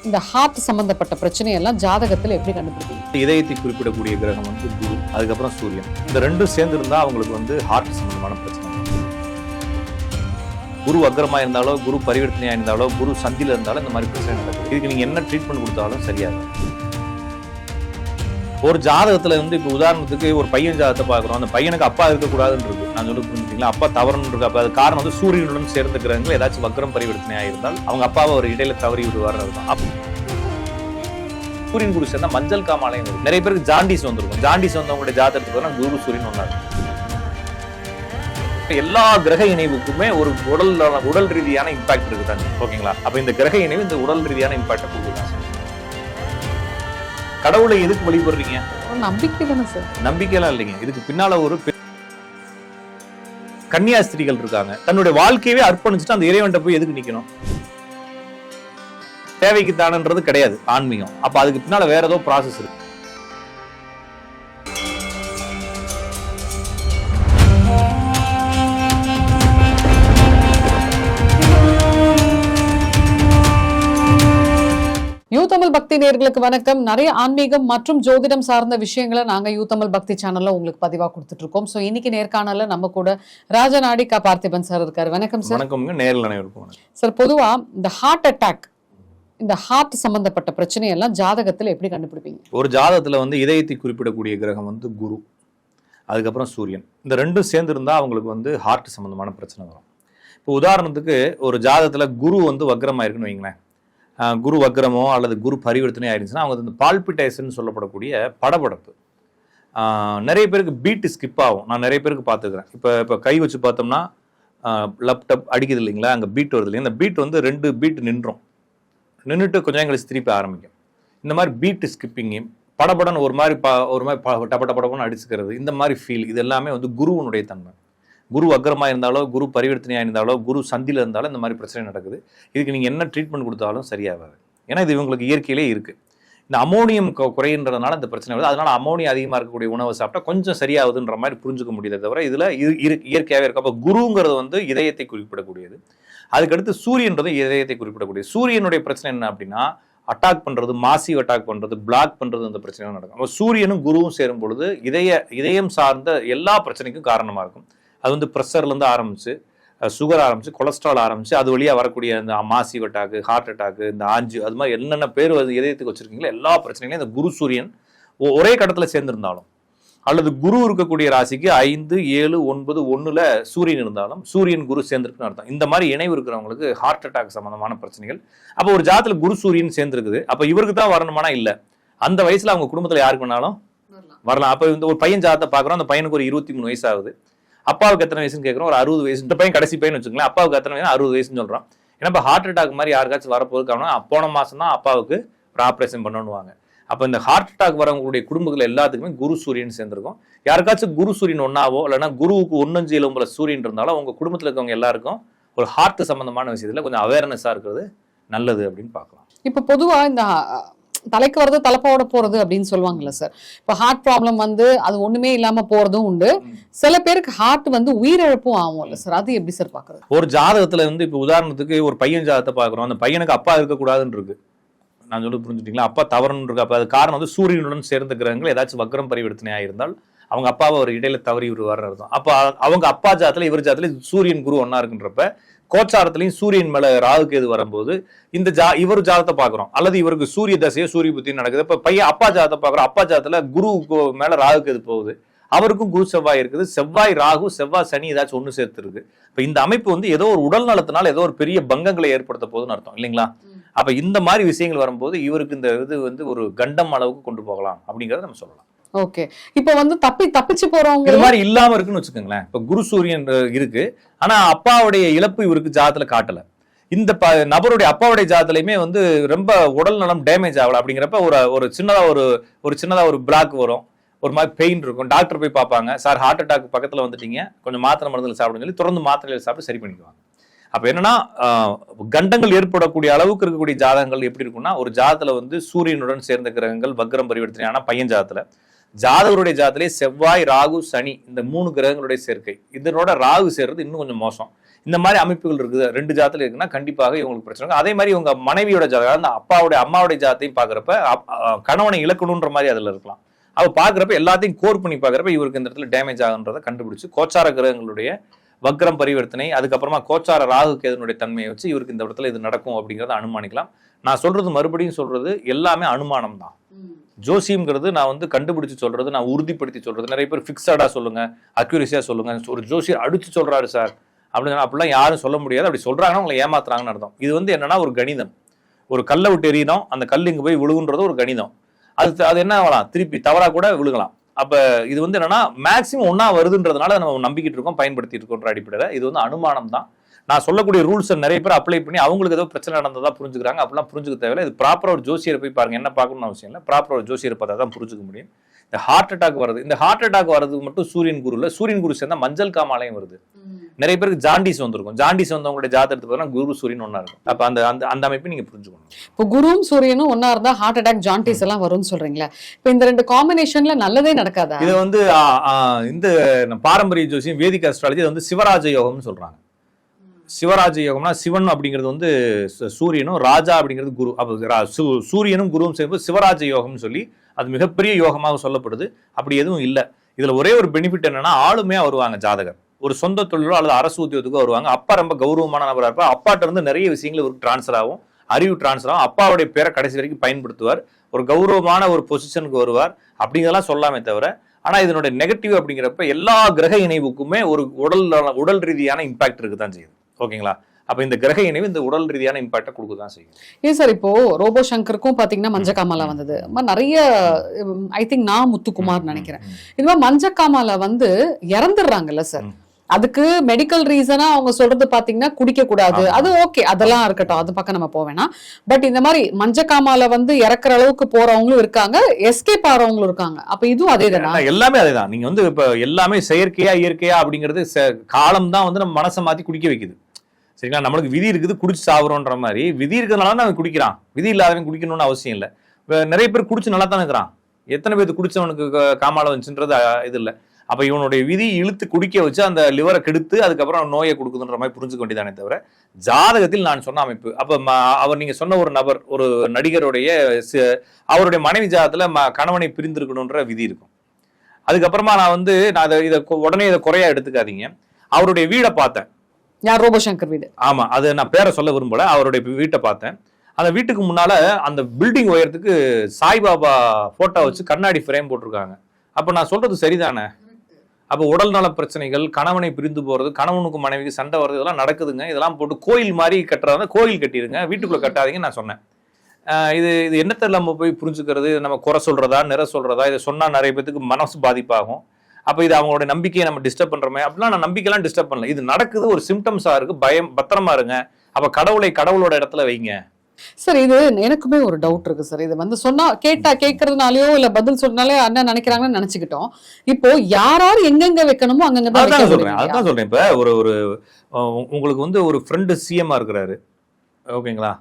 இந்த ஹார்ட் சம்பந்தப்பட்ட பிரச்சனையெல்லாம் ஜாதகத்தில் எப்படி கண்டுபிடிப்பீங்க? இதயத்தை குறிப்பிடக்கூடிய கிரகம் வந்து குரு, அதுக்கப்புறம் சூரியன். இந்த ரெண்டும் சேர்ந்து இருந்தா அவங்களுக்கு வந்து ஹார்ட் சம்பந்தமான பிரச்சனை. குரு வக்ரமா இருந்தாலோ, குரு பரிவர்த்தனையா இருந்தாலோ, குரு சந்தில இருந்தாலும் இந்த மாதிரி பிரச்சனை நடக்குது. இதுக்கு நீங்க என்ன ட்ரீட்மெண்ட் கொடுத்தாலும் சரியாது. ஒரு ஜாதகத்துல வந்து இப்ப உதாரணத்துக்கு ஒரு பையன் ஜாதகத்தை பாக்குறோம், அந்த பையனுக்கு அப்பா இருக்கக்கூடாதுன்னு இருக்கு. நான் சொல்லி புரிஞ்சுங்களா? அப்பா தவறுன்னு இருக்கு. அப்ப அது காரணம் வந்து சூரியனுடன் சேர்ந்த கிரகங்கள் ஏதாச்சும் வக்ரம் பரிவர்த்தனையா இருந்தால் அவங்க அப்பாவை ஒரு இடையில தவறி விடுவார். சூரியன் குரு சேர்ந்தா மஞ்சள் காமாலையும் வரும். நிறைய பேருக்கு ஜாண்டிஸ் வந்திருக்கும். ஜாண்டிஸ் வந்தவங்களுடைய ஜாதகத்துக்கு குரு சூரியன் வந்தாரு. எல்லா கிரக இணைவுக்குமே ஒரு உடல் ரீதியான இம்பாக்ட் இருக்குதாங்க. ஓகேங்களா? அப்ப இந்த கிரக இணைவு இந்த உடல் ரீதியான இம்பாக்ட் கொடுக்குறாங்க. கடவுளை எதுக்கு வழிபடுறீங்க? நம்பிக்கை தானே சார். நம்பிக்கையெல்லாம் இல்லைங்க. இதுக்கு பின்னால ஒரு கன்னியாஸ்திரிகள் இருக்காங்க. தன்னுடைய வாழ்க்கையவே அர்ப்பணிச்சுட்டு அந்த இறைவன்ட்ட போய் எதுக்கு நிக்கணும்? தேவைக்கு தானன்றது கிடையாது ஆன்மீகம். அப்ப அதுக்கு பின்னால வேற ஏதோ ப்ராசஸ் இருக்கு. யூ தமிழ் பக்தி நேயர்களுக்கு வணக்கம். நிறைய ஆன்மீகம் மற்றும் ஜோதிடம் சார்ந்த விஷயங்களை நாங்க யூ தமிழ் பக்தி சேனல்ல உங்களுக்கு பதிவா கொடுத்துட்டு இருக்கோம். சோ இன்னைக்கு நேர்காணல்ல நம்ம கூட ராஜநாடி கா பார்த்திபன் சார் இருக்காரு. வணக்கம் சார். வணக்கம்ங்க. நேரில் அனைவருக்கும் சார், பொதுவா இந்த ஹார்ட் அட்டாக், இந்த ஹார்ட் சம்பந்தப்பட்ட பிரச்சனையெல்லாம் ஜாதகத்துல எப்படி கண்டுபிடிப்பீங்க? ஒரு ஜாதகத்துல வந்து இதயத்தை குறிப்பிடக்கூடிய கிரகம் வந்து குரு, அதுக்கப்புறம் சூரியன். இந்த ரெண்டும் சேர்ந்து இருந்தா அவங்களுக்கு வந்து ஹார்ட் சம்பந்தமான பிரச்சனை வரும். இப்போ உதாரணத்துக்கு ஒரு ஜாதகத்துல குரு வந்து வக்ரமா இருக்குன்னு வைங்களேன். குரு வக்ரமோ அல்லது குரு பரிவர்த்தனை ஆயிருந்துச்சுன்னா அவங்க வந்து பால்பிட்டேஷன் சொல்லப்படக்கூடிய படபடப்பு. நிறைய பேருக்கு பீட்டு ஸ்கிப் ஆகும். நான் நிறைய பேருக்கு பார்த்துக்கிறேன். இப்போ கை வச்சு பார்த்தோம்னா லேப்டாப் அடிக்குது இல்லைங்களா, அங்கே பீட் வருது இல்லைங்க. அந்த பீட் வந்து 2 பீட் நின்றுட்டு கொஞ்சம் கழிச்சு திருப்பி ஆரம்பிக்கும். இந்த மாதிரி பீட்டு ஸ்கிப்பிங்கு, படபடன்னு ஒரு மாதிரி டபடபடன்னு அடிச்சுக்கிறது, இந்த மாதிரி ஃபீல், இது எல்லாமே வந்து குருவனுடைய தன்மை. குரு வக்ரமா இருந்தாலோ, குரு பரிவர்த்தனையா இருந்தாலோ, குரு சந்தில இருந்தாலும் இந்த மாதிரி பிரச்சனை நடக்குது. இதுக்கு நீங்க என்ன ட்ரீட்மெண்ட் கொடுத்தாலும் சரியாகாது. ஏன்னா இது இவங்களுக்கு இயற்கையிலே இருக்கு. இந்த அமோனியம் குறைன்றதுனால இந்த பிரச்சனை வருது. அதனால அமோனியம் அதிகமாக இருக்கக்கூடிய உணவை சாப்பிட்டா கொஞ்சம் சரியாகுதுன்ற மாதிரி புரிஞ்சுக்க முடியுதே தவிர இதுல இயற்கையாகவே இருக்கு. அப்போ குருங்கிறது வந்து இதயத்தை குறிப்பிடக்கூடியது. அதுக்கடுத்து சூரியன்றது இதயத்தை குறிப்பிடக்கூடியது. சூரியனுடைய பிரச்சனை என்ன அப்படின்னா அட்டாக் பண்றது, மாசிவ் அட்டாக் பண்றது, பிளாக் பண்றது, இந்த பிரச்சனை நடக்கும். அப்போ சூரியனும் குருவும் சேரும் பொழுது இதயம் சார்ந்த எல்லா பிரச்சனைக்கும் காரணமா இருக்கும். அது வந்து ப்ரெஷர்லேருந்து ஆரம்பிச்சு, சுகர் ஆரம்பிச்சு, கொலஸ்ட்ரால் ஆரம்பிச்சு, அது வழியாக வரக்கூடிய இந்த மாசிவ் அட்டாக்கு, ஹார்ட் அட்டாக்கு, இந்த ஆஞ்சியோ, அது மாதிரி என்னென்ன பேர் இதயத்துக்கு வச்சிருக்கீங்களோ எல்லா பிரச்சனைகளையும் இந்த குரு சூரியன் ஒரே கடத்தில் சேர்ந்திருந்தாலும், அல்லது குரு இருக்கக்கூடிய ராசிக்கு 5, 7, 9, 1ல் சூரியன் இருந்தாலும் சூரியன் குரு சேர்ந்திருக்குன்னு அர்த்தம். இந்த மாதிரி இணைவு இருக்கிறவங்களுக்கு ஹார்ட் அட்டாக் சம்பந்தமான பிரச்சனைகள். அப்போ ஒரு ஜாதத்தில் குரு சூரியன் சேர்ந்திருக்குது. அப்போ இவருக்கு தான் வரணுமானா இல்லை, அந்த வயசுல அவங்க குடும்பத்தில் யாருக்கு வேணாலும் வரலாம். அப்போ இந்த ஒரு பையன் ஜாதத்தை பார்க்குறோம், அந்த பையனுக்கு ஒரு 23 வயசு ஆகுது. அப்பாவுக்கு எத்தனை வயசுன்னு கேட்குறோம், ஒரு 60 வயசு. இந்த பையன் கடைசி பையன் வச்சுக்கலாம். அப்பாவுக்கு எத்தனை வயசு? 60 வயசுன்னு சொல்கிறோம். ஏன்னா இப்போ ஹார்ட் அட்டாக் மாதிரி யாருக்காச்சும் வரப்போது காரணம் போன மாதம் தான் அப்பாவுக்கு ஒரு ஆப்ரேஷன் பண்ணணுவாங்க. அப்போ இந்த ஹார்ட் அட்டாக் வரவங்களுடைய குடும்பங்கள் எல்லாத்துக்குமே குரு சூரியன் சேர்ந்திருக்கும். யாருக்காச்சும் குரு சூரியன் ஒன்னாவோ இல்லைன்னா குருவுக்கு 1.5 சூரியன் இருந்தாலும் அவங்க குடும்பத்தில் இருக்கவங்க எல்லாருக்கும் ஒரு ஹார்ட் சம்பந்தமான விஷயத்தில் கொஞ்சம் அவேர்னஸாக இருக்கிறது நல்லது அப்படின்னு பார்க்கலாம். இப்போ பொதுவா இந்த தலைக்கு வருது தலைப்போட போறது அப்படின்னு சொல்லுவாங்கல்ல சார். இப்போ ஹார்ட் ப்ராப்ளம் வந்து அது ஒண்ணுமே இல்லாம போறதும் உண்டு. சில பேருக்கு ஹார்ட் வந்து உயிரிழப்பும் ஆகும்ல சார், அது எப்படி சார் பாக்குறது? ஒரு ஜாதகத்துல வந்து இப்போ உதாரணத்துக்கு ஒரு பையன் ஜாதகத்தை பாக்குறோம், அந்த பையனுக்கு அப்பா இருக்கக்கூடாதுன்னு இருக்கு. நான் சொல்லி புரிஞ்சுட்டீங்களா? அப்பா தவறுன்னு இருக்கு. அப்ப அது காரணம் வந்து சூரியனுடன் சேர்ந்த கிரகங்கள் ஏதாச்சும் வக்ரம் பரிவர்த்தனையா இருந்தால் அவங்க அப்பாவை ஒரு இடையில தவறி விடுவார் அர்த்தம். அப்ப அவங்க அப்பா ஜாதத்துல இவர் ஜாதத்துல சூரியன் குரு ஒன்னா இருக்குன்றப்ப கோச்சாரத்திலையும் சூரியன் மேல ராகு கேது வரும்போது இந்த இவர் ஜாதத்தை பாக்குறோம், அல்லது இவருக்கு சூரிய தசையோ சூரிய புத்தி நடக்குது. இப்ப பையன் அப்பா ஜாதத்தை பாக்குறோம், அப்பா ஜாதத்துல குரு மேல ராகு கேது போகுது, அவருக்கும் குரு செவ்வாய் இருக்குது, செவ்வாய் ராகு, செவ்வாய் சனி ஏதாச்சும் ஒண்ணு சேர்த்து இருக்கு. இப்ப இந்த அமைப்பு வந்து ஏதோ ஒரு உடல் நலத்தினால ஏதோ ஒரு பெரிய பங்கங்களை ஏற்படுத்த போகுதுன்னு அர்த்தம் இல்லைங்களா? அப்ப இந்த மாதிரி விஷயங்கள் வரும்போது இவருக்கு இந்த இது வந்து ஒரு கண்டம் அளவுக்கு கொண்டு போகலாம் அப்படிங்கறத நம்ம சொல்லலாம். ஓகே. இப்ப வந்து தப்பிச்சு போறவங்க இது மாதிரி இல்லாம இருக்குன்னு வச்சுக்கோங்களேன். இப்ப குரு சூரியன் இருக்கு, ஆனா அப்பாவுடைய இழப்பு இவருக்கு ஜாதத்துல காட்டல. இந்த நபருடைய அப்பாவுடைய ஜாதத்திலையுமே வந்து ரொம்ப உடல் நலம் டேமேஜ் ஆகல அப்படிங்கிறப்ப ஒரு சின்னதா ஒரு பிளாக் வரும், ஒரு மாதிரி பெயின் இருக்கும். டாக்டர் போய் பார்ப்பாங்க, சார் ஹார்ட் அட்டாக் பக்கத்துல வந்துட்டீங்க, கொஞ்சம் மாத்திரை மருந்துகள் சாப்பிடுன்னு சொல்லி தொடர்ந்து மாத்திரைகள் சாப்பிட்டு சரி பண்ணிக்குவாங்க. அப்ப என்னன்னா கண்டங்கள் ஏற்படக்கூடிய அளவுக்கு இருக்கக்கூடிய ஜாதகங்கள் எப்படி இருக்கும்னா, ஒரு ஜாதத்துல வந்து சூரியனுடன் சேர்ந்த கிரகங்கள் வக்ரம் பரிவர்த்தனையான பையன் ஜாதத்துல, ஜாதகருடைய ஜாதத்திலே செவ்வாய், ராகு, சனி இந்த 3 கிரகங்களுடைய சேர்க்கை. இதனோட ராகு சேர்றது இன்னும் கொஞ்சம் மோசம். இந்த மாதிரி அமைப்புகள் இருக்குது 2 ஜாதத்துல இருக்குன்னா கண்டிப்பாக இவங்களுக்கு பிரச்சனை. அதே மாதிரி உங்க மனைவியோட ஜாதகம், அந்த அம்மாவுடைய ஜாதத்தையும் பாக்குறப்ப கணவனை இழக்கணுன்ற மாதிரி அதுல இருக்கலாம். அவ பாக்குறப்ப எல்லாத்தையும் கோர் பண்ணி பாக்குறப்ப இவருக்கு இந்த இடத்துல டேமேஜ் ஆகுன்றதை கண்டுபிடிச்சு கோச்சார கிரகங்களுடைய வக்ரம் பரிவர்த்தனை, அதுக்கப்புறமா கோச்சார ராகு கேதுனுடைய தன்மையை வச்சு இவருக்கு இந்த இடத்துல இது நடக்கும் அப்படிங்கிறத அனுமானிக்கலாம். நான் சொல்றது மறுபடியும் சொல்றது எல்லாமே அனுமானம் தான். ஜோசியம்ங்கிறது நான் வந்து கண்டுபிடிச்சு சொல்றது, நான் உறுதிப்படுத்தி சொல்றது. நிறைய பேர் ஃபிக்ஸடா சொல்லுங்க, அக்யூரேசியா சொல்லுங்க, ஒரு ஜோசியர் அடிச்சு சொல்றாரு சார் அப்படின்னு அப்படிலாம் யாரும் சொல்ல முடியாது. அப்படி சொல்றாங்கன்னா உங்களை ஏமாத்துறாங்கன்னு அர்த்தம். இது வந்து என்னன்னா ஒரு கணிதம். ஒரு கல்லை விட்டு எறியணும், அந்த கல் இங்க போய் விழுகுன்றது ஒரு கணிதம். அது என்ன ஆகலாம், திருப்பி தவறா கூட விழுகலாம். அப்ப இது வந்து என்னன்னா மேக்சிமம் ஒன்னா வருதுன்றதுனால நம்ம நம்பிக்கிட்டு இருக்கோம், பயன்படுத்திட்டு இருக்கோன்ற அடிப்படையில இது வந்து அனுமானம் தான். நான் சொல்லக்கூடிய ரூல்ஸ் நிறைய பேர் அப்ளை பண்ணி அவங்களுக்கு ஏதோ பிரச்சனை நடந்ததா புரிஞ்சுக்கிறாங்க. அப்படிலாம் புரிஞ்சுக்க தேவையில்லை. இது ப்ராப்பரா ஒரு ஜோசியரை போய் பாருங்க, என்ன பார்க்கணும்னு அவசியம் இல்லை. ப்ராப்பரா ஒரு ஜோசியரை பார்த்தா தான் புரிஞ்சுக்க முடியும். இந்த ஹார்ட் அட்டாக் வருது, இந்த ஹார்ட் அட்டாக் வர்றதுக்கு மட்டும் சூரியன் குரு இல்ல, சூரியன் குரு சேர்ந்தா மஞ்சள் காமாலையும் வருது. நிறைய பேருக்கு ஜாண்டிஸ் வந்திருக்கும். ஜாண்டிஸ் வந்தவங்களுடைய ஜாதகத்தை பார்த்தீங்கன்னா குரு சூரியன் ஒன்னா இருக்கும். அப்ப அந்த அமைப்பு நீங்க புரிஞ்சுக்கணும். இப்போ குருவும் சூரியனும் ஒன்னா இருந்தா ஹார்ட் அட்டாக், ஜாண்டிஸ் எல்லாம் வரும்னு சொல்றீங்களா? இப்ப இந்த 2 காம்பினேஷன்ல நல்லதே நடக்காதா? இது வந்து இந்த பாரம்பரிய ஜோசியம், வேதிக் அஸ்ட்ராலஜி வந்து சிவராஜ யோகம்னு சொல்றாங்க. சிவராஜ யோகம்னா சிவன் அப்படிங்கிறது வந்து சூரியனும், ராஜா அப்படிங்கிறது குரு. அப்ப சூரியனும் குருவும் சேர்ந்து சிவராஜ யோகம்னு சொல்லி அது மிகப்பெரிய யோகமாக சொல்லப்படுது. அப்படி எதுவும் இல்லை. இதுல ஒரே ஒரு பெனிஃபிட் என்னன்னா ஆளுமையா வருவாங்க ஜாதகர். ஒரு சொந்த தொழிலோ அல்லது அரசு உத்தியோகத்துக்கோ வருவாங்க. அப்பா ரொம்ப கௌரவமான நபராக இருப்பார். அப்பாட்ட இருந்து நிறைய விஷயங்கள் இவருக்கு டிரான்ஸ்ஃபர் ஆகும், அறிவு டிரான்ஸ்ஃபர் ஆகும். அப்பாவுடைய பேரை கடைசி வரைக்கும் பயன்படுத்துவார். ஒரு கௌரவமான ஒரு பொசிஷனுக்கு வருவார். அப்படிங்கிறதெல்லாம் சொல்லாமே தவிர, ஆனா இதனுடைய நெகட்டிவ் அப்படிங்கிறப்ப எல்லா கிரக இணைவுக்குமே ஒரு உடல் ரீதியான இம்பாக்ட் இருக்குதான் செய்யுது. ஓகேங்களா? அப்ப இந்த கிரக இணைவு இந்த உடல் ரீதியான இம்பாக்டை கொடுக்கதான் செய்யும். ஏன் சார் இப்போ ரோபோ சங்கருக்கும் பாத்தீங்கன்னா மஞ்சக்காமாலா வந்தது. நிறைய ஐ திங்க் நான் முத்துக்குமார் நினைக்கிறேன். இது மாதிரி மஞ்சக்காமாலா வந்து இறந்துடுறாங்கல்ல சார். அதுக்கு மெடிக்கல் ரீசனா அவங்க சொல்றது பாத்தீங்கன்னா குடிக்க கூடாது, அது ஓகே, அதெல்லாம் இருக்கட்டும், அது பக்கம் நம்ம போவேனா. பட் இந்த மாதிரி மஞ்சக்காமால வந்து இறக்குற அளவுக்கு போறவங்களும் இருக்காங்க, எஸ்கேப் ஆறவங்களும் இருக்காங்க. அப்ப இதுவும் அதே தானே? எல்லாமே அதேதான். நீங்க வந்து இப்ப எல்லாமே செயற்கையா இயற்கையா அப்படிங்கிறது காலம் தான் வந்து நம்ம மனசை மாத்தி குடிக்க வைக்குது. சரிங்களா? நம்மளுக்கு விதி இருக்குது, குடிச்சு சாவுறோன்ற மாதிரி. விதி இருக்கிறதுனால அவன் குடிக்கிறான், விதி இல்லாதவன் குடிக்கணும்னு அவசியம் இல்லை. நிறைய பேர் குடிச்சு நல்லா தானே இருக்கிறான். எத்தனை பேர் குடிச்சவனுக்கு காமால வந்துச்சுன்றது இது இல்லை. அப்ப இவனுடைய விதி இழுத்து குடிக்க வச்சு அந்த லிவரை கெடுத்து அதுக்கப்புறம் நோயை கொடுக்குதுன்ற மாதிரி புரிஞ்சுக்க வேண்டியதானே தவிர ஜாதகத்தில் நான் சொன்ன அமைப்பு. அப்ப அவர் நீங்க சொன்ன ஒரு நபர், ஒரு நடிகருடைய அவருடைய மனைவி ஜாதகத்துல கணவனை பிரிந்திருக்கணும்ன்ற விதி இருக்கும். அதுக்கப்புறமா நான் இதை உடனே இதை குறையா எடுத்துக்காதீங்க. அவருடைய வீடை பார்த்தேன். யார்? ரோபோசங்கர் வீடு. ஆமா, அது நான் பேரை சொல்ல விரும்பல. அவருடைய வீட்டை பார்த்தேன். அந்த வீட்டுக்கு முன்னால அந்த பில்டிங் உயரத்துக்கு சாய்பாபா போட்டோ வச்சு கண்ணாடி ஃப்ரேம் போட்டிருக்காங்க. அப்ப நான் சொல்றது சரிதானே? அப்போ உடல் நல பிரச்சனைகள், கணவனை பிரிந்து போறது, கணவனுக்கு மனைவிக்கு சண்டை வர்றது, இதெல்லாம் நடக்குதுங்க. இதெல்லாம் போட்டு கோயில் மாதிரி கட்டுறதா கோயில் கட்டிடுங்க, வீட்டுக்குள்ள கட்டாதீங்கன்னு நான் சொன்னேன். இது என்னத்தை நம்ம போய் புரிஞ்சுக்கிறது? நம்ம குறை சொல்றதா, நிறை சொல்றதா? இதை சொன்னா நிறைய பேருக்கு மனசு பாதிப்பாகும். அப்ப இது அவங்களோட நம்பிக்கையை நம்ம டிஸ்டர்ப் பண்றோமே. அப்படிலாம் நான் நம்பிக்கைலாம் டிஸ்டர்ப் பண்ணல. இது நடக்குது, ஒரு சிம்டம்ஸா இருக்கு, பயம், பத்திரமா இருங்க. அப்ப கடவுளோட இடத்துல வைங்க. சார், இது எனக்குமே ஒரு டவுட் இருக்கு சார். இது வந்து சொன்னா கேட்கறதுனாலயோ இல்ல பதில் சொன்னாலே என்ன நினைக்கிறாங்கன்னு நினைச்சுக்கிட்டோம். இப்போ யார் எங்கெங்க வைக்கணுமோ அங்கங்க தான் சொல்றேன். அதான் சொல்றேன். இப்ப ஒரு உங்களுக்கு வந்து ஒரு ஃப்ரெண்டு சிஎம்மா இருக்கிறாரு, ஓகேங்களா?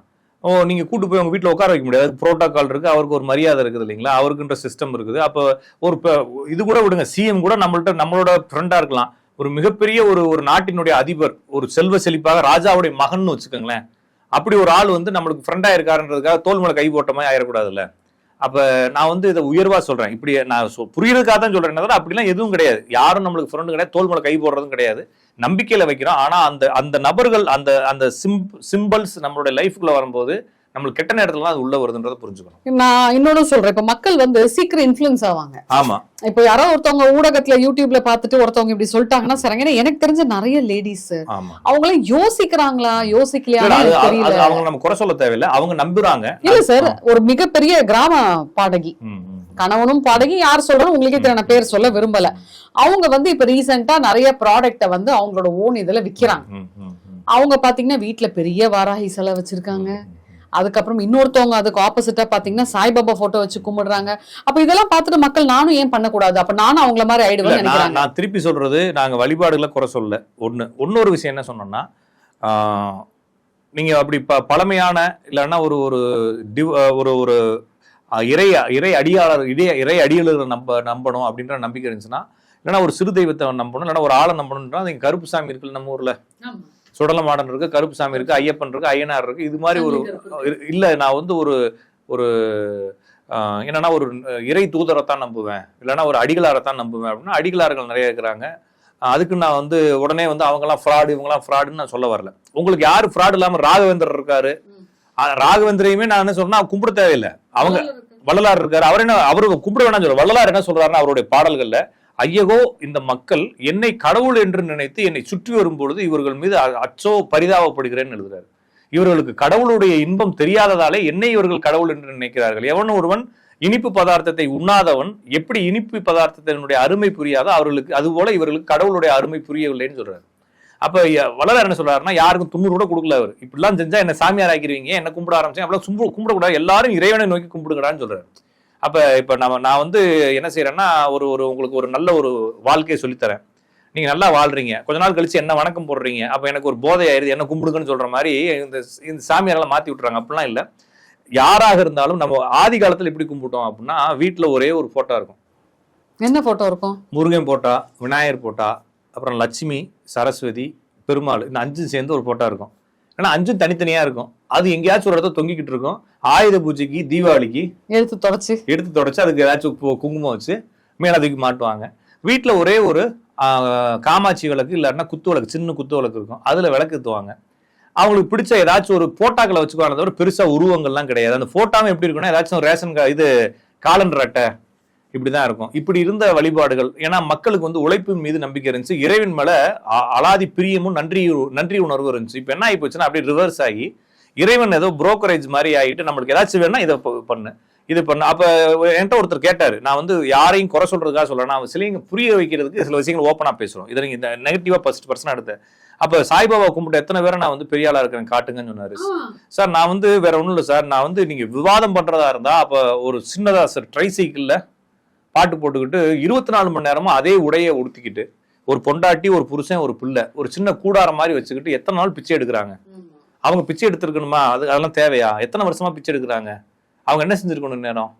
நீங்க கூட்டு போய் உங்க வீட்டுல உட்கார வைக்க முடியாது. புரோட்டோகால் இருக்கு, அவருக்கு ஒரு மரியாதை இருக்குது இல்லைங்களா? அவருக்குன்ற சிஸ்டம் இருக்குது. அப்போ ஒரு இது கூட விடுங்க, சிஎம் கூட நம்மளோட ஃப்ரெண்டா இருக்கலாம். ஒரு மிகப்பெரிய ஒரு நாட்டினுடைய அதிபர், ஒரு செல்வ செழிப்பாக ராஜாவுடைய மகன் வச்சுக்கோங்களேன். அப்படி ஒரு ஆள் வந்து நம்மளுக்கு ஃப்ரெண்டா இருக்காருன்றதுக்காக தோல் மேல கை போட்ட மாதிரி ஆயிடக்கூடாதுல்ல. அப்ப நான் இதை உயர்வா சொல்றேன். இப்படி நான் புரியறதுக்காக தான் சொல்றேன். அப்படிலாம் எதுவும் கிடையாது. யாரும் நம்மளுக்கு ஃப்ரெண்டு கிடையாது, தோல் மேல கை போடுறதும் கிடையாது. நம்பிக்கையில வைக்கிறோம். ஆனா அந்த நபர்கள், அந்த சிம்பிள்ஸ் நம்மளுடைய லைஃப்குள்ள வரும்போது நம்மளுக்கு கெட்ட நேரத்துல அது உள்ள வருதுன்றதை புரிஞ்சுக்கணும். நான் இன்னொன்னு சொல்றேன். இப்ப மக்கள் வந்து சீக்கிரம் இன்ஃப்ளூயன்ஸ் ஆவாங்க. ஆமா, இப்ப யாரோ ஒருத்தவங்க ஊடகத்துல யூடியூப்ல பாத்துட்டு ஒருத்தவங்க இப்படி சொல்லிட்டாங்கன்னா சரிங்க. ஏன்னா எனக்கு தெரிஞ்ச நிறைய லேடிஸ் அவங்களும் யோசிக்கிறாங்களா யோசிக்கலையா தெரியல. அவங்க நம்ம குறை சொல்ல தேவையில்லை, அவங்க நம்புறாங்க. இல்ல சார், ஒரு மிகப்பெரிய கிராம பாடகி, கணவனும் பாடகி, யார் சொல்றோம் உங்களுக்கே தெரியும், பேர் சொல்ல விரும்பல. அவங்க வந்து இப்ப ரீசெண்டா நிறைய ப்ராடக்ட வந்து அவங்களோட ஓன் இதுல விக்கிறாங்க. அவங்க பாத்தீங்கன்னா வீட்டுல பெரிய வாராகி சிலை வச்சிருக்காங்க. அதுக்கப்புறம் இன்னொருத்தவங்க அதுக்கு ஆப்போசிட்டா பாத்தீங்கன்னா சாய்பாபா போட்டோ வச்சு கும்பிடுறாங்க. அப்ப இதெல்லாம் பார்த்துட்டு மக்கள் நானும் ஏன் பண்ணக்கூடாது, அப்ப நானும் அவங்கள மாதிரி ஆயிடுவேன் நினைக்கிறாங்க. நான் திருப்பி சொல்றது, நாங்க வழிபாடுகளை குறை சொல்ல. இன்னொரு விஷயம் என்ன சொன்னோம்னா, நீங்க அப்படி பழமையான இல்லைன்னா ஒரு இறை அடியாளர்களை நம்பணும் அப்படின்ற நம்பிக்கை இருந்துச்சுன்னா, இல்லைன்னா ஒரு சிறு தெய்வத்தை நம்பணும், இல்லைன்னா ஒரு ஆளை நம்பணும்னா நீங்க கருப்பு சாமி இருக்குல்ல நம்ம ஊர்ல, சுடலமாடன் இருக்கு, கருப்பு சாமி இருக்கு, ஐயப்பன் இருக்கு, ஐயனார் இருக்கு. இது மாதிரி ஒரு இல்ல நான் வந்து ஒரு ஒரு என்னன்னா ஒரு இறை தூதரைத்தான் நம்புவேன், இல்லைன்னா ஒரு அடிகளாரைத்தான் நம்புவேன் அப்படின்னா அடிகளார்கள் நிறைய இருக்கிறாங்க. அதுக்கு நான் வந்து உடனே வந்து அவங்கெல்லாம் ஃப்ராடு இவங்கெல்லாம் ஃப்ராடுன்னு நான் சொல்ல வரல. உங்களுக்கு யாரு ஃப்ராடு இல்லாம ராகவேந்தர் இருக்காரு, ராகவேந்தரையுமே நான் என்ன சொல்றேன்னா கும்பிட தேவையில்லை. அவங்க வள்ளலார் இருக்காரு, அவர் என்ன அவரு கும்பிட வேணாம் சொல்ற. வள்ளலார் என்ன சொல்றாருன்னா அவருடைய பாடல்கள்ல, ஐயகோ இந்த மக்கள் என்னை கடவுள் என்று நினைத்து என்னை சுற்றி வரும்பொழுது இவர்கள் மீது அச்சோ பரிதாபப்படுகிறேன்னு எழுதுறாரு. இவர்களுக்கு கடவுளுடைய இன்பம் தெரியாததாலே என்னை இவர்கள் கடவுள் என்று நினைக்கிறார்கள். எவன் ஒருவன் இனிப்பு பதார்த்தத்தை உண்ணாதவன் எப்படி இனிப்பு பதார்த்தத்தினுடைய அருமை புரியாதோ அவர்களுக்கு அதுபோல இவர்களுக்கு கடவுளுடைய அருமை புரியவில்லைன்னு சொல்றாரு. அப்ப வள்ளலார் என்ன சொல்றாருன்னா, யாருக்கும் 90 கூட கொடுக்கல அவர். இப்படிலாம் செஞ்சா என்ன சாமியார் ஆக்கிடுவீங்க, என்ன கும்பிட ஆரம்பிச்சேன், அப்படிலாம் கும்பிடக்கூடாது, எல்லாரும் இறைவனை நோக்கி கும்பிடுங்கடான்னு சொல்றாரு. அப்ப இப்ப நான் வந்து என்ன செய்யறேன்னா, ஒரு உங்களுக்கு ஒரு நல்ல ஒரு வாழ்க்கையை சொல்லித்தரேன், நீங்க நல்லா வாழ்றீங்க, கொஞ்ச நாள் கழிச்சு என்ன வணக்கம் போடுறீங்க, அப்ப எனக்கு ஒரு போதை ஆயிருது, என்ன கும்பிடுங்கன்னு சொல்ற மாதிரி இந்த சாமியாரெல்லாம் மாத்தி விட்டுறாங்க. அப்படிலாம் இல்ல. யாராக இருந்தாலும் நம்ம ஆதி காலத்துல எப்படி கும்பிட்டோம் அப்படின்னா, வீட்டுல ஒரே ஒரு போட்டோ இருக்கும். என்ன போட்டோ இருக்கும்? முருகன் போட்டா, விநாயகர் போட்டா, அப்புறம் லட்சுமி, சரஸ்வதி, பெருமாள், இந்த 5 சேர்ந்து ஒரு போட்டோ இருக்கும். ஏன்னா 5 தனித்தனியா இருக்கும். அது எங்கேயாச்சும் ஒரு இடத்துல தொங்கிக்கிட்டு இருக்கும். ஆயுத பூஜைக்கு, தீபாவளிக்கு எடுத்து தொடச்சு அதுக்கு ஏதாச்சும் குங்குமம் வச்சு மேல அதுக்கு மாட்டுவாங்க. வீட்டுல ஒரே ஒரு காமாட்சி விளக்கு இல்லைன்னா குத்து விளக்கு, சின்ன குத்து விளக்கு இருக்கும், அதுல விளக்கு ஏற்றுவாங்க. அவங்களுக்கு பிடிச்ச ஏதாச்சும் ஒரு போட்டாக்களை வச்சுக்குவாங்க, தவிர பெருசா உருவங்கள்லாம் கிடையாது. அந்த போட்டாவும் எப்படி இருக்குன்னா ஏதாச்சும் ரேஷன் இது காலண்டர் அட்டை இப்படிதான் இருக்கும். இப்படி இருந்த வழிபாடுகள். ஏன்னா மக்களுக்கு வந்து உழைப்பின் மீது நம்பிக்கை இருந்துச்சு, இறைவன் மேல அலாதி பிரியமும் நன்றி உணர்வு இருந்துச்சு. இப்ப என்ன ஆகி போச்சுன்னா அப்படியே ரிவர்ஸ் ஆகி இறைவன் ஏதோ புரோக்கரேஜ் மாதிரி ஆகிட்டு நம்மளுக்கு ஏதாச்சும் வேணா இதை பண்ணு இது பண்ணு. அப்ப என்கிட்ட ஒருத்தர் கேட்டாரு, நான் வந்து யாரையும் குறை சொல்றதுக்காக சொல்றேன், நான் சில புரிய வைக்கிறதுக்கு சில விஷயங்கள் ஓப்பனா பேசுறோம், இதை நீங்க இந்த நெகட்டிவா பர்சன் எடுத்த. அப்ப சாய்பாபா கும்பிட்டு எத்தனை பேரை நான் வந்து பெரிய ஆளா இருக்கிறேன் காட்டுங்கன்னு சொன்னாரு. சார் நான் வந்து வேற ஒண்ணும் இல்லை சார், நான் வந்து நீங்க விவாதம் பண்றதா இருந்தா அப்ப ஒரு சின்னதா சார் ட்ரை சைக்கிள்ல பாட்டு போட்டுக்கிட்டு 24 மணி நேரமும் அதே உடையை உடுத்திக்கிட்டு ஒரு பொண்டாட்டி, ஒரு புருஷன், ஒரு பிள்ளை, ஒரு சின்ன கூடாரம் மாதிரி வச்சுக்கிட்டு எத்தனை நாள் பிச்சை எடுக்கிறாங்க. அவங்க பிச்சை எடுத்திருக்கணுமா? அதெல்லாம் தேவையா? எத்தனை வருஷமா பிச்சை எடுக்கிறாங்க? அவங்க என்ன செஞ்சிருக்கணும் நேரம்?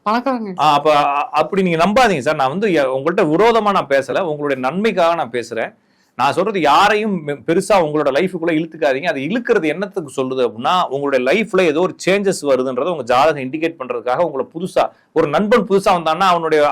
அப்ப அப்படி நீங்க நம்பாதீங்க சார். நான் வந்து உங்கள்கிட்ட விரோதமா நான் பேசல, உங்களுடைய நன்மைக்காக நான் பேசுறேன். நான் சொல்றது யாரையும் பெருசா உங்களோட லைஃபுக்குள்ள இழுத்துக்காதீங்க. அது இழுக்கிறது என்னத்துக்கு சொல்லுது அப்படின்னா, உங்களுடைய லைஃப்ல ஏதோ ஒரு சேஞ்சஸ் வருதுன்றதை உங்க ஜாதகம் இண்டிகேட் பண்றதுக்காக. உங்களை புதுசா ஒரு நண்பன் புதுசா வந்தான்னா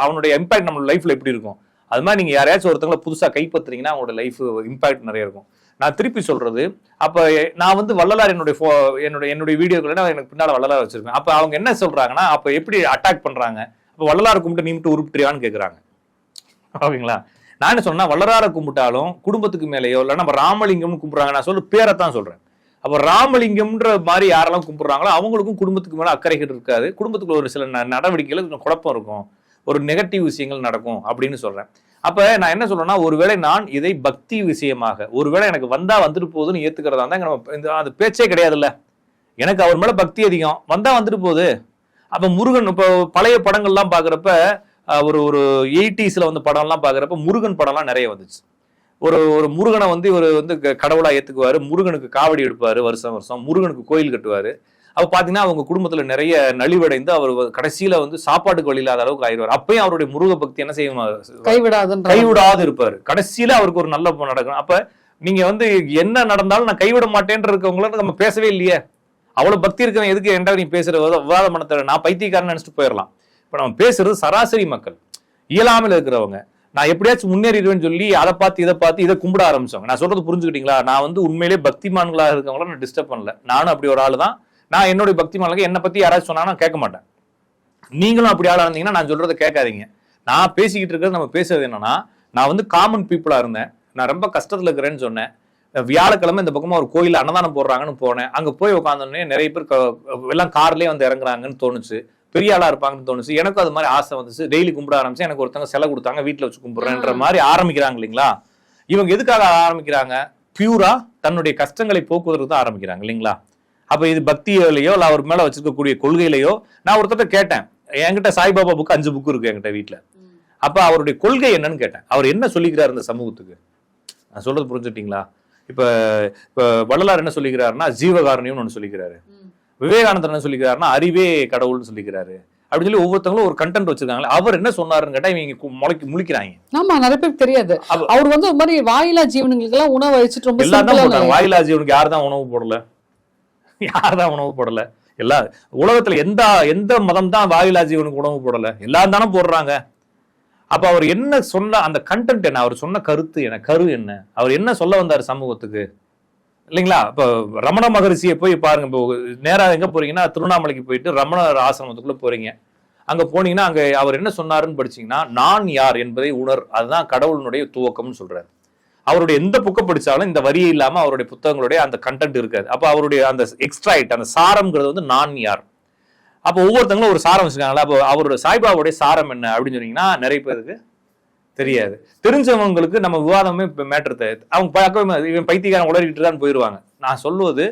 அவனுடைய இம்பாக்ட் நம்ம லைஃப்ல எப்படி இருக்கும், அது மாதிரி நீங்க யாரையாச்சும் ஒருத்தங்களை புதுசா கைப்பற்றுறீங்கன்னா அவங்களோட லைஃப் இம்பாக்ட் நிறைய இருக்கும். நான் திருப்பி சொல்றது, அப்ப நான் வந்து வள்ளலார் என்னுடைய வீடியோக்கள் எனக்கு பின்னால வள்ளலார் வச்சிருக்கேன். அப்ப அவங்க என்ன சொல்றாங்கன்னா, அப்ப எப்படி அட்டாக் பண்றாங்க, அப்ப வள்ளலார் கும்பிட்டு நீ மட்டும் உருப்பிட்டுறியான்னு கேக்குறாங்க. ஓகேங்களா? நான் என்ன சொன்னா, வள்ளலாரை கும்பிட்டாலும் குடும்பத்துக்கு மேலேயோ இல்ல நம்ம ராமலிங்கம்னு கும்பிடுறாங்க, நான் சொல்ற பேரைத்தான் சொல்றேன். அப்ப ராமலிங்கம்ன்ற மாதிரி யாரெல்லாம் கும்பிடுறாங்களோ அவங்களுக்கும் குடும்பத்துக்கு மேல அக்கறைகள் இருக்காது, குடும்பத்துக்குள்ள ஒரு சில நடவடிக்கைகள் குழப்பம் இருக்கும், ஒரு நெகட்டிவ் விஷயங்கள் நடக்கும் அப்படின்னு சொல்றேன். அப்ப நான் என்ன சொல்றேன்னா, ஒருவேளை நான் இதை பக்தி விஷயமாக, ஒருவேளை எனக்கு வந்தா வந்துட்டு போகுதுன்னு ஏத்துக்கிறதா இருந்தா அது பேச்சே கிடையாதுல்ல. எனக்கு அவர் மேல பக்தி அதிகம், வந்தா வந்துட்டு போகுது. அப்ப முருகன் இப்போ பழைய படங்கள்லாம் பாக்குறப்ப ஒரு 80s வந்து படம்லாம் பாக்குறப்ப முருகன் படம்லாம் நிறைய வந்துச்சு. ஒரு முருகனை வந்து இவர் வந்து கடவுளா ஏத்துக்குவாரு, முருகனுக்கு காவடி எடுப்பாரு, வருஷம் முருகனுக்கு கோயில் கட்டுவாரு. அப்ப பாத்தீங்கன்னா அவங்க குடும்பத்துல நிறைய நலிவடைந்து அவர் கடைசியில வந்து சாப்பாட்டுக்கு வழி இல்லாத அளவுக்கு ஆயிடுவார். அப்பயும் அவருடைய முருக பக்தி என்ன செய்யும், கைவிடாது இருப்பாரு. கடைசியில அவருக்கு ஒரு நல்ல நடக்கும். அப்ப நீங்க வந்து என்ன நடந்தாலும் நான் கைவிட மாட்டேன்ற இருக்கவங்கள நம்ம பேசவே இல்லையே. அவ்வளவு பக்தி இருக்கவன் எதுக்கு என்கிட்ட நீ பேசுற விவாத மனத்தை நான் பைத்தியக்காரன் நினைச்சிட்டு போயிடலாம். இப்ப நம்ம பேசுறது சராசரி மக்கள், இயலாமல் இருக்கிறவங்க. நான் எப்படியாச்சும் முன்னேறிடுவேன்னு சொல்லி அதை பார்த்து இதை கும்பிட ஆரம்பிச்சவங்க. நான் சொல்றது புரிஞ்சுக்கிட்டீங்களா? நான் வந்து உண்மையிலேயே பக்திமான்களா இருக்கவங்கள நான் டிஸ்டர்ப் பண்ணல. நானும் அப்படி ஒரு ஆளு தான். நான் என்னுடைய பக்திமான்களுக்கு என்னை பத்தி யாராச்சும் சொன்னா நான் கேட்க மாட்டேன். நீங்களும் அப்படி ஆளா இருந்தீங்கன்னா நான் சொல்றதை கேட்காதீங்க. நான் பேசிக்கிட்டு இருக்கிறது, நம்ம பேசுறது என்னன்னா, நான் வந்து காமன் பீப்புளா இருந்தேன், நான் ரொம்ப கஷ்டத்துல இருக்கிறேன்னு சொன்னேன். வியாழக்கிழமை இந்த பக்கமா ஒரு கோயில் அன்னதானம் போடுறாங்கன்னு போனேன். அங்க போய் உட்காந்தோடனே நிறைய பேர் எல்லாம் கார்லயே வந்து இறங்குறாங்கன்னு தோணுச்சு, பெரிய ஆளா இருப்பாங்கன்னு தோணுச்சு. எனக்கும் அது மாதிரி ஆசை வந்துச்சு. டெய்லி கும்பிட ஆரம்பிச்சு. எனக்கு ஒருத்தவங்க செலை கொடுத்தாங்க, வீட்டுல வச்சு கும்பிடுறேன்ற மாதிரி ஆரம்பிக்கிறாங்க இல்லைங்களா? இவங்க எதுக்காக ஆரம்பிக்கிறாங்க? பியூரா தன்னுடைய கஷ்டங்களை போக்குவதற்கு தான் ஆரம்பிக்கிறாங்க இல்லைங்களா? அப்ப இது பக்தியிலையோ இல்ல அவர் மேல வச்சிருக்கக்கூடிய கொள்கையிலையோ. நான் ஒருத்தர் கேட்டேன், என்கிட்ட சாய்பாபா புக் 5 புக் இருக்கு என்கிட்ட வீட்டுல. அப்ப அவருடைய கொள்கை என்னன்னு கேட்டேன். அவர் என்ன சொல்லிக்கிறார் இந்த சமூகத்துக்கு? நான் சொல்றது புரிஞ்சுட்டீங்களா? இப்ப வள்ளலார் என்ன சொல்லிக்கிறாருன்னா ஜீவகாரணியம்னு ஒண்ணு சொல்லிக்கிறாரு. விவேகானந்தர் என்ன சொல்லிக்கிறாருன்னா அறிவே கடவுள்னு சொல்லிக்கிறாரு. அப்படின்னு சொல்லி ஒவ்வொருத்தவங்களும் ஒரு கண்டென்ட் வச்சிருக்காங்களே, அவர் என்ன சொன்னாருன்னு கேட்டா இவங்க முழிக்கிறாங்க. ஆமா, நிறைய பேருக்கு தெரியாது. அவர் வந்து ஒரு மாதிரி வாயிலா ஜீவனுங்களுக்கு எல்லாம் உணவு வச்சுட்டு ரொம்ப எல்லாரும் வாயிலா ஜீவனுக்கு யாருதான் உணவு போடல, யாருதான் உணவு போடல? எல்லா உலகத்துல எந்த மதம் தான் வாயிலா ஜீவனுக்கு உணவு போடல? எல்லாரும் தானே போடுறாங்க. அப்ப அவர் என்ன சொன்ன அந்த கண்டென்ட் என்ன, அவர் சொன்ன கருத்து என்ன, கரு என்ன, அவர் என்ன சொல்ல வந்தாரு சமூகத்துக்கு இல்லைங்களா? இப்ப ரமண மகரிஷியை போய் பாருங்க. இப்போ நேரா எங்க போறீங்கன்னா திருவண்ணாமலைக்கு போயிட்டு ரமணர் ஆசிரமத்துக்குள்ள போறீங்க. அங்க போனீங்கன்னா அங்க அவர் என்ன சொன்னாருன்னு படிச்சீங்கன்னா, நான் யார் என்பதை உணர், அதுதான் கடவுளுடைய துவக்கம்னு சொல்றாரு. அவருடைய எந்த புக்கை படிச்சாலும் இந்த வரியே இல்லாம அவருடைய புத்தகங்களுடைய அந்த கண்டென்ட் இருக்காது. அப்ப அவருடைய அந்த எக்ஸ்ட்ராக்ட், அந்த சாரம்ங்கிறது வந்து நான் யார். அப்போ ஒவ்வொருத்தங்களும் ஒரு சாரம் வச்சுக்காங்களா? அப்போ அவருடைய சாய்பாபாவுடைய சாரம் என்ன அப்படின்னு சொன்னீங்கன்னா நிறைய பேருக்கு தெரியாது. தெரிஞ்சவங்களுக்கு நம்ம விவாதமே மேட்டர் தெரியாது. அவங்க பார்க்கவே இவன் பைத்தியக்காரன் உளறிட்டு தான் போயிடுவாங்க. நான் சொல்லுவது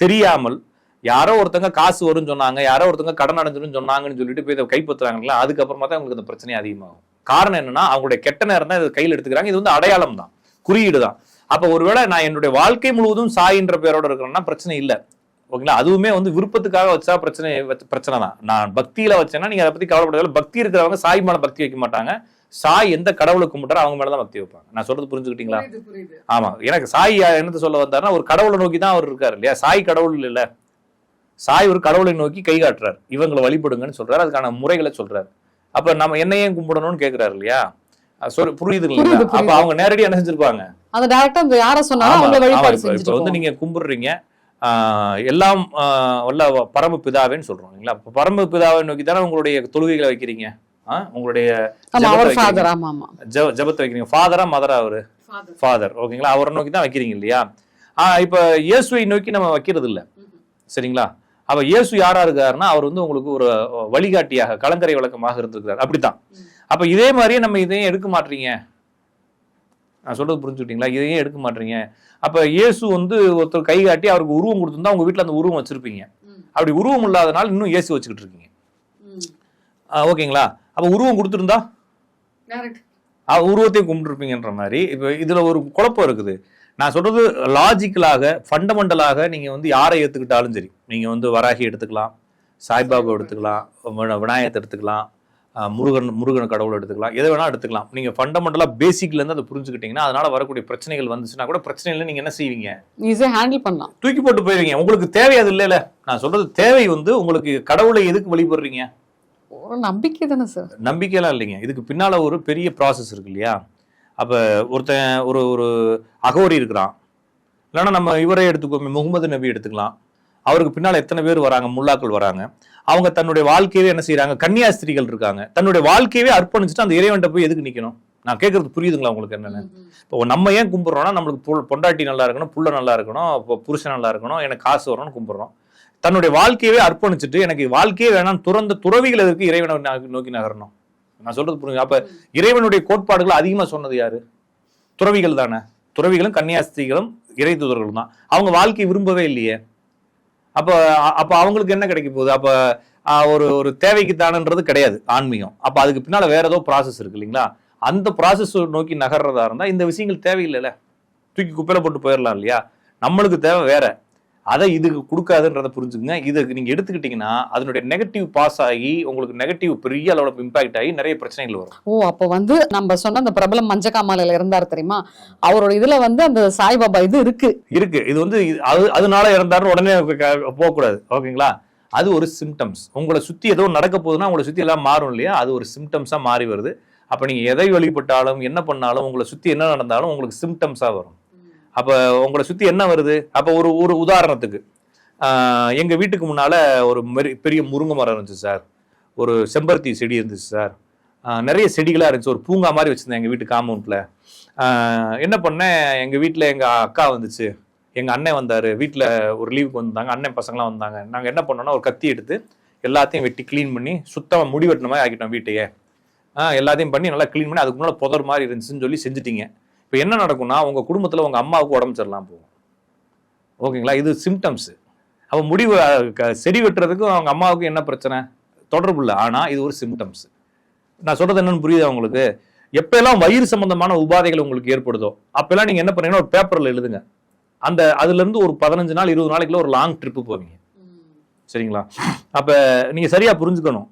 தெரியாமல் யாரோ ஒருத்தங்க காசு வரும்னு சொன்னாங்க, யாரோ ஒருத்தங்க கடன் அடைஞ்சிடும் சொன்னாங்கன்னு சொல்லிட்டு போய் இதை கைப்பற்றுறாங்களா, அதுக்கப்புறமா தான் அவங்களுக்கு இந்த பிரச்சனை அதிகமாகும். காரணம் என்னன்னா அவங்களுடைய கெட்ட நேரம் தான் இதை கையில் எடுத்துக்கிறாங்க. இது வந்து அடையாளம் தான், குறியீடு தான். அப்ப ஒருவேளை நான் என்னுடைய வாழ்க்கை முழுவதும் சாயின்ற பேரோட இருக்கிறேன்னா பிரச்சனை இல்லை, ஓகேங்களா? அதுவுமே வந்து விருப்பத்துக்காக வச்சா பிரச்சனை தான். நான் பக்தியில வச்சேன்னா நீங்க அதை பத்தி கவலைப்படாத. பக்தி இருக்கிறவங்க சாய் மேல பக்தி வைக்க மாட்டாங்க. சாய் எந்த கடவுளை கும்பிட்டாரோ அவங்க மேலதான் பக்தி வைப்பாங்க. நான் சொல்றது புரிஞ்சுக்கிட்டீங்களா? ஆமா, எனக்கு சாய் என்னது சொல்ல வந்தாருன்னா ஒரு கடவுளை நோக்கி தான் அவர் இருக்காரு இல்லையா? சாய் கடவுள் இல்ல, சாய் ஒரு கடவுளை நோக்கி கை காட்டுறாரு, இவங்களை வழிபடுங்கன்னு சொல்றாரு, அதுக்கான முறைகளை சொல்றாரு. அப்ப நம்ம என்னையும் கும்பிடணும்னு கேட்கிறாரு இல்லையா? புரியுது இல்லையா? அப்ப அவங்க நேரடியா என்ன செஞ்சிருப்பாங்க, அந்த டைரக்டா யார சொன்னாலும் அவங்க வழிபாடு செஞ்சுட்டு வந்து நீங்க கும்பிடுறீங்க எல்லாம் வல்ல பரம பிதாவேன்னு சொல்றோம் இல்லைங்களா? பரம பிதாவை நோக்கி தானே உங்களுடைய தொழுகைகளை வைக்கிறீங்க, உங்களுடைய ஜபத்தை வைக்கிறீங்க. ஃபாதரா மதரா? அவரு ஃபாதர், ஓகேங்களா? அவரை நோக்கி தான் வைக்கிறீங்க இல்லையா? இப்ப இயேசுவை நோக்கி நம்ம வைக்கிறது இல்ல, சரிங்களா? அப்ப இயேசு யாரா இருக்காருன்னா அவர் வந்து உங்களுக்கு ஒரு வழிகாட்டியாக கலங்கரை விளக்கமாக இருந்திருக்கிறார். அப்படித்தான். அப்ப இதே மாதிரியே நம்ம இதையும் எடுக்க மாட்டீங்க. நான் சொல்றது புரிஞ்சுக்கிட்டீங்களா? இதையும் எடுக்க மாட்டீங்க. அப்ப இயேசு வந்து ஒருத்தர் கை காட்டி அவருக்கு உருவம் கொடுத்திருந்தா உங்க வீட்டுல அந்த உருவம் வச்சிருப்பீங்க. அப்படி உருவம் இல்லாதனால இன்னும் இயேசு வச்சுக்கிட்டு இருக்கீங்க, ஓகேங்களா? அப்ப உருவம் கொடுத்திருந்தா உருவத்தையும் கும்பிட்டுருப்பீங்கன்ற மாதிரி இப்ப இதுல ஒரு குழப்பம் இருக்குது. நான் சொல்றது லாஜிக்கலாக ஃபண்டமெண்டலாக நீங்க வந்து யாரை ஏத்துக்கிட்டாலும் சரி, நீங்க வந்து வராகி எடுத்துக்கலாம், சாய்பாபா எடுத்துக்கலாம், விநாயகத்தை எடுத்துக்கலாம், முருகன் கடவுள் எடுத்துக்கலாம், எதை வேணா எடுத்துக்கலாம். நீங்க ஃபண்டமெண்டலா பேசிக்ல இருந்து அதை புரிஞ்சுக்கிட்டீங்கன்னா அதனால வரக்கூடிய பிரச்சனைகள் வந்துச்சுன்னா கூட பிரச்சனை இல்லை, நீங்க என்ன செய்வீங்க, ஈஸியா ஹேண்டில் பண்ணலாம், தூக்கி போட்டு போயிருவீங்க. உங்களுக்கு தேவை அது இல்லைல்ல. நான் சொல்றது தேவை வந்து உங்களுக்கு கடவுளை எதுக்கு வழிபடுறீங்க? ஒரு நம்பிக்கை தானே சார். நம்பிக்கையெல்லாம் இல்லைங்க, இதுக்கு பின்னால ஒரு பெரிய ப்ராசஸ் இருக்கு இல்லையா? அப்ப ஒருத்தன் ஒரு அகோரி இருக்கிறான், இல்லைன்னா நம்ம இவரே எடுத்துக்கோமே முகமது நபி எடுத்துக்கலாம். அவருக்கு பின்னால எத்தனை பேர் வராங்க, முல்லாக்கள் வராங்க. அவங்க தன்னுடைய வாழ்க்கையவே என்ன செய்யறாங்க, கன்னியாஸ்திரிகள் இருக்காங்க, தன்னுடைய வாழ்க்கையவே அர்ப்பணிச்சுட்டு அந்த இறைவன்ட்ட போய் எதுக்கு நிக்கணும்? நான் கேட்கறது புரியுதுங்களா உங்களுக்கு என்னன்னு? இப்போ நம்ம ஏன் கும்பிடுறோம்னா நம்மளுக்கு பொண்டாட்டி நல்லா இருக்கணும், புள்ள நல்லா இருக்கணும், புருஷன் நல்லா இருக்கணும், எனக்கு காசு வரணும்னு கும்பிடுறோம். தன்னுடைய வாழ்க்கையவே அர்ப்பணிச்சுட்டு எனக்கு வாழ்க்கையே வேணாம் துறந்த துறவிகள் எதுக்கு இறைவனை நோக்கி நகரணும்? நான் சொல்றது புரியுது. அப்ப இறைவனுடைய கோட்பாடுகள் அதிகமா சொன்னது யாரு? துறவிகள் தானே. துறவிகளும் கன்னியாஸ்திரிகளும் இறை தூதர்களும் தான். அவங்க வாழ்க்கையை விரும்பவே இல்லையே. அப்ப அவங்களுக்கு என்ன கிடைக்க போகுது? அப்ப ஒரு தேவைக்கு தானன்றது கிடையாது ஆன்மீகம். அப்ப அதுக்கு பின்னால வேற ஏதோ ப்ராசஸ் இருக்கு இல்லைங்களா? அந்த ப்ராசஸ் நோக்கி நகர்றதா இருந்தா இந்த விஷயங்கள் தேவையில்லைல்ல, தூக்கி குப்பையில போட்டு போயிடலாம் இல்லையா? நம்மளுக்கு தேவை வேற, அதை இதுக்கு கொடுக்காதுன்றதை புரிஞ்சுக்குங்க. இதுக்கு நீங்க எடுத்துக்கிட்டீங்கன்னா அதனுடைய நெகட்டிவ் பாஸ் ஆகி உங்களுக்கு நெகட்டிவ் பெரிய அளவுல இம்பாக்ட் ஆகி நிறைய பிரச்சனைகள் வரும். அப்ப வந்து நம்ம சொன்ன அந்த பிரபலம் மஞ்சக்காமாலையில இருந்தாரு தெரியுமா, அவரோட இதுல வந்து அந்த சாய்பாபா இது இருக்கு. இது வந்து அதனால இறந்தாருன்னு உடனே போகக்கூடாது, ஓகேங்களா? அது ஒரு சிம்டம்ஸ். உங்களை சுத்தி ஏதோ நடக்க போகுதுன்னா உங்களை சுத்தி எல்லாம் மாறும் இல்லையா? அது ஒரு சிம்டம்ஸா மாறி வருது. அப்ப நீங்க எதை வழிபட்டாலும் என்ன பண்ணாலும் உங்களை சுத்தி என்ன நடந்தாலும் உங்களுக்கு சிம்டம்ஸா வரும். அப்ப உங்களை சுத்தி என்ன வருது? அப்ப ஒரு உதாரணத்துக்கு எங்க வீட்டுக்கு முன்னால ஒரு பெரிய முருங்கை மரம் இருந்துச்சு சார், ஒரு செம்பருத்தி செடி இருந்துச்சு சார், நிறைய செடிகளா இருந்துச்சு, ஒரு பூங்கா மாதிரி வச்சிருந்தேன் எங்க வீட்டு காம்பவுண்ட்ல. என்ன பண்ணேன், எங்க வீட்டுல எங்க அக்கா வந்துச்சு, எங்க அண்ணன் வந்தாரு, வீட்டுல ஒரு லீவுக்கு வந்தாங்க, அண்ணன் பசங்களாம் வந்தாங்க. நாங்க என்ன பண்ணோம்னா ஒரு கத்தி எடுத்து எல்லாத்தையும் வெட்டி கிளீன் பண்ணி சுத்தமா முடி வெட்டின மாதிரி ஆக்கிட்டோம் வீட்டையே. எல்லாத்தையும் பண்ணி நல்லா கிளீன் பண்ணி அதுக்கு முன்னால புதர் மாதிரி இருந்துச்சுன்னு சொல்லி செஞ்சுட்டீங்க. இப்போ என்ன நடக்கும்னா உங்க குடும்பத்துல உங்க அம்மாவுக்கு உடம்பு சரியில்லாம போகும், ஓகேங்களா? இது சிம்டம்ஸ். அப்போ முடிவு செடி வெட்டுறதுக்கும் அவங்க அம்மாவுக்கும் என்ன பிரச்சனை? தொடர்பு இல்லை, ஆனா இது ஒரு சிம்டம்ஸ். நான் சொல்றது என்னன்னு புரியுது உங்களுக்கு? எப்பெல்லாம் வயிறு சம்பந்தமான உபாதைகள் உங்களுக்கு ஏற்படுதோ அப்பெல்லாம் நீங்க என்ன பண்ணீங்கன்னா ஒரு பேப்பர்ல எழுதுங்க. அதுல இருந்து ஒரு 15 நாள் 20 நாளைக்குள்ள ஒரு லாங் ட்ரிப்பு போவீங்க, சரிங்களா? அப்ப நீங்க சரியா புரிஞ்சுக்கணும்.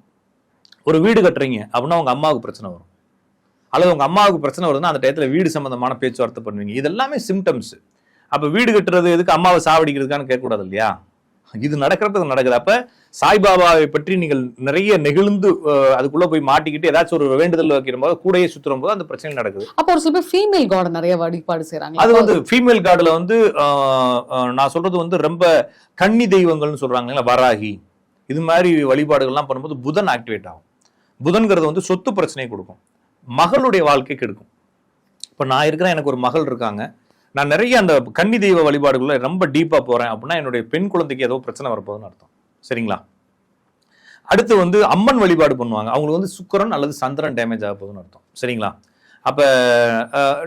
ஒரு வீடு கட்டுறீங்க அப்படின்னா உங்க அம்மாவுக்கு பிரச்சனை வரும், அல்லது உங்க அம்மாவுக்கு பிரச்சனை வருதுன்னா அந்த டயத்துல வீடு சம்பந்தமான பேச்சுவார்த்தை பண்ணுவீங்க. இது எல்லாமே சிம்டம்ஸ். அப்ப வீடு கட்டுறது எதுக்கு அம்மாவை சாவடிக்கிறதுக்கான்னு கேட்கக்கூடாது இல்லையா? இது நடக்கிறப்ப இது நடக்குது. அப்ப சாய்பாபாவை பற்றி நீங்கள் நிறைய நெகிழ்ந்து அதுக்குள்ள போய் மாட்டிக்கிட்டு ஏதாச்சும் ஒரு வேண்டுதல் வைக்கிற போது கூடையே சுத்தும் போது அந்த பிரச்சனை நடக்குது. அப்ப ஒரு சில பேர் ஃபீமேல் காட் நிறைய வழிபாடு செய்யறாங்க. அது வந்து ஃபீமேல் கார்டுல வந்து நான் சொல்றது வந்து ரொம்ப கன்னி தெய்வங்கள்னு சொல்றாங்க, வராகி இது மாதிரி வழிபாடுகள்லாம் பண்ணும்போது புதன் ஆக்டிவேட் ஆகும். புதன்கிறது வந்து சொத்து பிரச்சனையை கொடுக்கும், மகளுடைய வாழ்க்கைக்கு எடுக்கும். இப்ப நான் இருக்கிறேன், எனக்கு ஒரு மகள் இருக்காங்க, நான் நிறைய அந்த கன்னி தெய்வ வழிபாடுகளை ரொம்ப டீப்பா போறேன் அப்படின்னா என்னுடைய பெண் குழந்தைக்கு ஏதோ பிரச்சனை வரப்போகுதுன்னு அர்த்தம். சரிங்களா? அடுத்து வந்து அம்மன் வழிபாடு பண்ணுவாங்க, அவங்களுக்கு வந்து சுக்கிரன் அல்லது சந்திரன் டேமேஜ் ஆக போகுதுன்னு அர்த்தம். சரிங்களா? அப்ப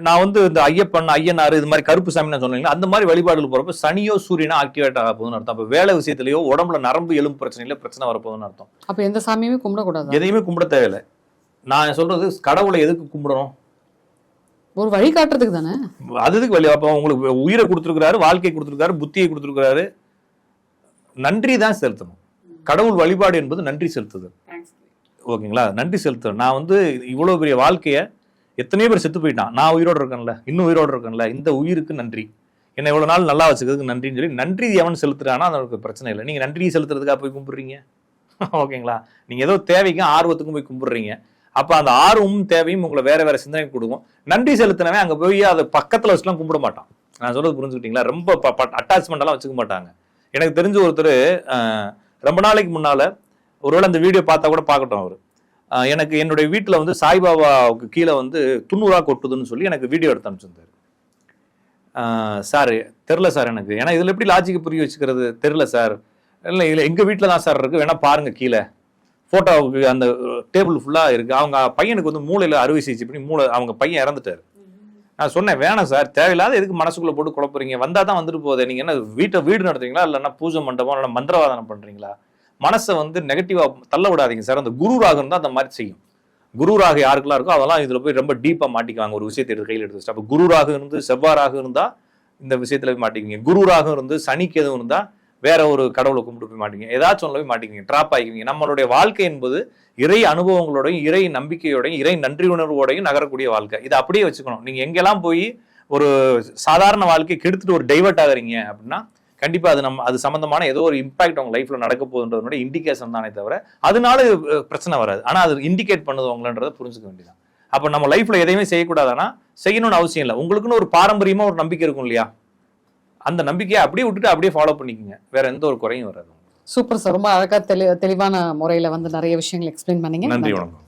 நான் வந்து இந்த ஐயப்பன் ஐயனார் இது மாதிரி கருப்பு சாமி நான் சொன்னீங்களா, அந்த மாதிரி வழிபாடுகள் போறப்ப சனியோ சூரியனோ ஆக்டிவேட் ஆக போகுதுன்னு அர்த்தம். அப்ப வேலை விஷயத்திலேயோ உடம்புல நரம்பு எலும்பு பிரச்சனையில பிரச்சனை வரப்போகுதுன்னு அர்த்தம். அப்ப எந்த சாமியுமே கும்பிடக்கூடாது, எதையுமே கும்பிட தேவையில்லை. நான் சொல்றது கடவுளை எதுக்கு கும்பிடணும்? ஒரு வழி காட்டுறதுக்கு தானே. அதுக்கு வழி. அப்ப உங்களுக்கு உயிரை கொடுத்துருக்காரு, வாழ்க்கை கொடுத்துருக்காரு, புத்தியை கொடுத்துருக்காரு, நன்றி தான் செலுத்தணும். கடவுள் வழிபாடு என்பது நன்றி செலுத்துதல். ஓகேங்களா? நன்றி செலுத்துறேன். நான் வந்து இவ்வளவு பெரிய வாழ்க்கைய, எத்தனையோ பேர் செத்து போயிட்டான், நான் உயிரோடு இருக்கேன்ல, இன்னும் உயிரோடு இருக்கேன்ல, இந்த உயிருக்கு நன்றி, என்னை இவ்வளவு நாள் நல்லா வச்சுக்கிறதுக்கு நன்றின்னு சொல்லி நன்றி எவன் செலுத்துறானா அதற்கு பிரச்சனை இல்லை. நீங்க நன்றி செலுத்துறதுக்காக போய் கும்பிடுறீங்க. ஓகேங்களா? நீங்க ஏதோ தேவைக்கும் ஆர்வத்துக்கும் போய் கும்பிடுறீங்க. அப்ப அந்த ஆர்வமும் தேவையும் உங்களை வேற வேற சிந்தனை கொடுக்கும். நன்றி செலுத்தினவன் அங்க போய் அதை பக்கத்துல வச்சுலாம் கும்பிட மாட்டான். நான் சொல்றது புரிஞ்சுக்கிட்டீங்களா? ரொம்ப அட்டாச்மெண்ட் எல்லாம் வச்சுக்க மாட்டாங்க. எனக்கு தெரிஞ்ச ஒருத்தர் ரொம்ப நாளைக்கு முன்னால, ஒருவேளை அந்த வீடியோ பார்த்தா கூட பார்க்கட்டும், அவரு எனக்கு என்னுடைய வீட்டுல வந்து சாய்பாபாவுக்கு கீழே வந்து 90 கொட்டுதுன்னு சொல்லி எனக்கு வீடியோ எடுத்து அனுப்பிச்சிருந்தாரு. சார் தெரில சார் எனக்கு, ஏன்னா இதுல எப்படி லாஜிக் புரிய வச்சுக்கிறது தெரில சார். இல்லை இல்லை எங்க வீட்டுல தான் சார் இருக்கு, வேணா பாருங்க கீழே போட்டோவுக்கு அந்த டேபிள் ஃபுல்லா இருக்கு. அவங்க பையனுக்கு வந்து மூளையில அறுவை சிகிச்சை பண்ணி அவங்க பையன் இறந்துட்டாரு. நான் சொன்னேன், வேணாம் சார், தேவையில்லாத எதுக்கு மனசுக்குள்ள போட்டு குழப்பறீங்க, வந்தா தான் வந்துட்டு போதே, நீங்க என்ன வீடு நடத்துறீங்களா இல்லைன்னா பூஜை மண்டபம் இல்லைன்னா மந்திரவாதனம் பண்றீங்களா? மனசை வந்து நெகட்டிவா தள்ள விடாதீங்க சார். அந்த குரு ராகம் தான் அந்த மாதிரி செய்யும். குரு ராகு யாருக்கெல்லாம் இருக்கோ அதெல்லாம் இதுல போய் ரொம்ப டீப்பா மாட்டிக்குவாங்க. ஒரு விஷயத்தை எடுத்து கையில் எடுத்து வச்சு, அப்ப குரு ராகு இருந்து செவ்வாறாக இருந்தா இந்த விஷயத்துல போய் மாட்டிக்குவீங்க. குரு ராகம் இருந்து சனிக்கு எதுவும் இருந்தா வேற ஒரு கடவுளை கும்பிட்டு போய் மாட்டீங்க, ஏதாச்சும் ஒன்றுல போய் மாட்டிக்குவீங்க, ட்ராப் ஆகிக்குவீங்க. நம்மளுடைய வாழ்க்கை என்பது இறை அனுபவங்களோடையும் இறை நம்பிக்கையோடையும் இறை நன்றி உணர்வோடையும் நகரக்கூடிய வாழ்க்கை. இதை அப்படியே வச்சுக்கணும். நீங்க எங்கெல்லாம் போய் ஒரு சாதாரண வாழ்க்கையை கெடுத்துட்டு ஒரு டைவர்ட் ஆகுறீங்க அப்படின்னா கண்டிப்பா அது சம்பந்தமான ஏதோ ஒரு இம்பாக்ட் உங்க லைஃப்ல நடக்க போகுதுன்றதோட இண்டிகேஷன் தானே தவிர அதனால பிரச்சனை வராது. ஆனா அது இண்டிகேட் பண்ணுது உங்களன்றதை புரிஞ்சுக்க வேண்டியதான். அப்ப நம்ம லைஃப்ல எதையுமே செய்யக்கூடாதுன்னா செய்யணும்னு அவசியம் இல்லை. உங்களுக்குன்னு ஒரு பாரம்பரியமா ஒரு நம்பிக்கை இருக்கும் இல்லையா, அந்த நம்பிக்கையை அப்படியே விட்டுட்டு அப்படியே ஃபாலோ பண்ணிக்கோங்க, வேற எந்த ஒரு குறையும் வராது. சூப்பர் சார், ரொம்ப அழகா தெளிவான முறையில வந்து நிறைய விஷயங்கள் எக்ஸ்பிளைன் பண்ணீங்க. நன்றி, வணக்கம்.